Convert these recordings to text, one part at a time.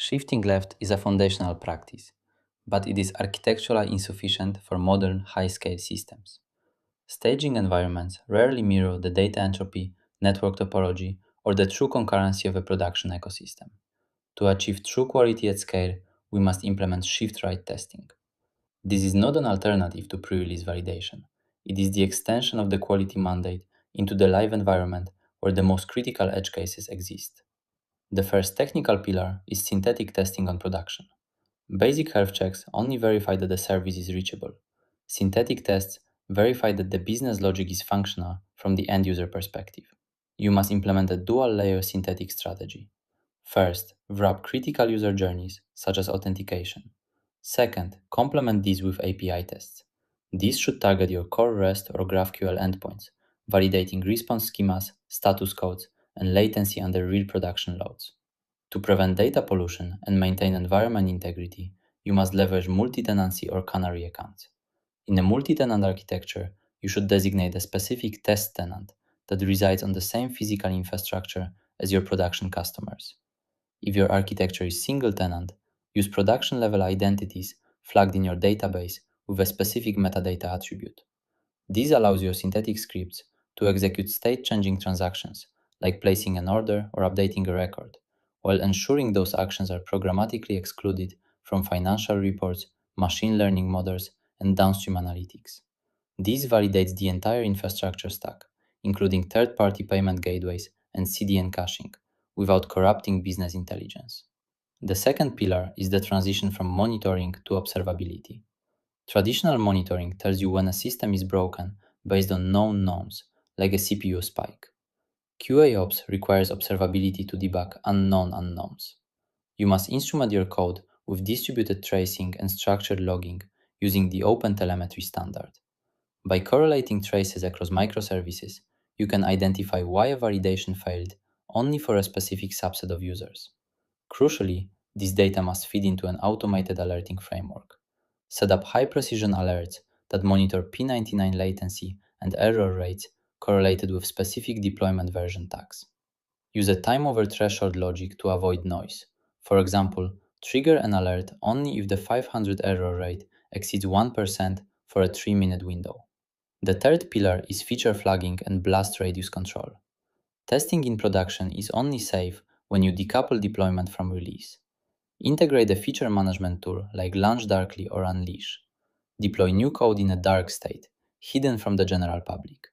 Shifting left is a foundational practice, but it is architecturally insufficient for modern high-scale systems. Staging environments rarely mirror the data entropy, network topology, or the true concurrency of a production ecosystem. To achieve true quality at scale, we must implement shift-right testing. This is not an alternative to pre-release validation. It is the extension of the quality mandate into the live environment where the most critical edge cases exist. The first technical pillar is synthetic testing on production. Basic health checks only verify that the service is reachable. Synthetic tests verify that the business logic is functional from the end user perspective. You must implement a dual layer synthetic strategy. First, wrap critical user journeys, such as authentication. Second, complement these with API tests. These should target your core REST or GraphQL endpoints, validating response schemas, status codes, and latency under real production loads. To prevent data pollution and maintain environment integrity, you must leverage multi-tenancy or Canary accounts. In a multi-tenant architecture, you should designate a specific test tenant that resides on the same physical infrastructure as your production customers. If your architecture is single tenant, use production level identities flagged in your database with a specific metadata attribute. This allows your synthetic scripts to execute state-changing transactions, like placing an order or updating a record, while ensuring those actions are programmatically excluded from financial reports, machine learning models, and downstream analytics. This validates the entire infrastructure stack, including third-party payment gateways and CDN caching, without corrupting business intelligence. The second pillar is the transition from monitoring to observability. Traditional monitoring tells you when a system is broken based on known norms, like a CPU spike. QAOps requires observability to debug unknown unknowns. You must instrument your code with distributed tracing and structured logging using the OpenTelemetry standard. By correlating traces across microservices, you can identify why a validation failed only for a specific subset of users. Crucially, this data must feed into an automated alerting framework. Set up high-precision alerts that monitor P99 latency and error rates correlated with specific deployment version tags. Use a time-over-threshold logic to avoid noise. For example, trigger an alert only if the 500 error rate exceeds 1% for a 3-minute window. The third pillar is feature flagging and blast radius control. Testing in production is only safe when you decouple deployment from release. Integrate a feature management tool like Launch Darkly or Unleash. Deploy new code in a dark state, hidden from the general public.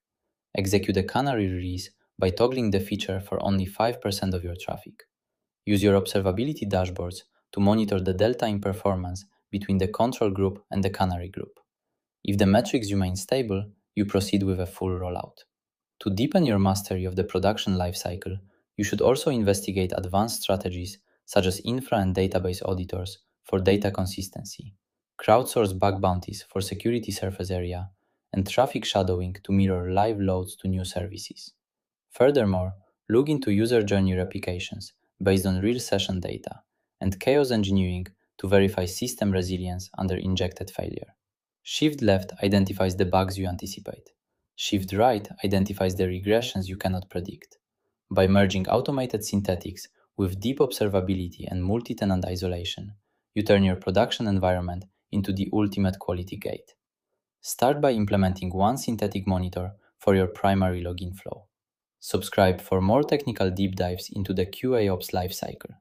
Execute a Canary release by toggling the feature for only 5% of your traffic. Use your observability dashboards to monitor the delta in performance between the control group and the Canary group. If the metrics remain stable, you proceed with a full rollout. To deepen your mastery of the production lifecycle, you should also investigate advanced strategies such as infra and database auditors for data consistency, crowdsource bug bounties for security surface area, and traffic shadowing to mirror live loads to new services. Furthermore, look into user journey replications based on real session data and chaos engineering to verify system resilience under injected failure. Shift left identifies the bugs you anticipate. Shift right identifies the regressions you cannot predict. By merging automated synthetics with deep observability and multi-tenant isolation, you turn your production environment into the ultimate quality gate. Start by implementing one synthetic monitor for your primary login flow. Subscribe for more technical deep dives into the QAOps lifecycle.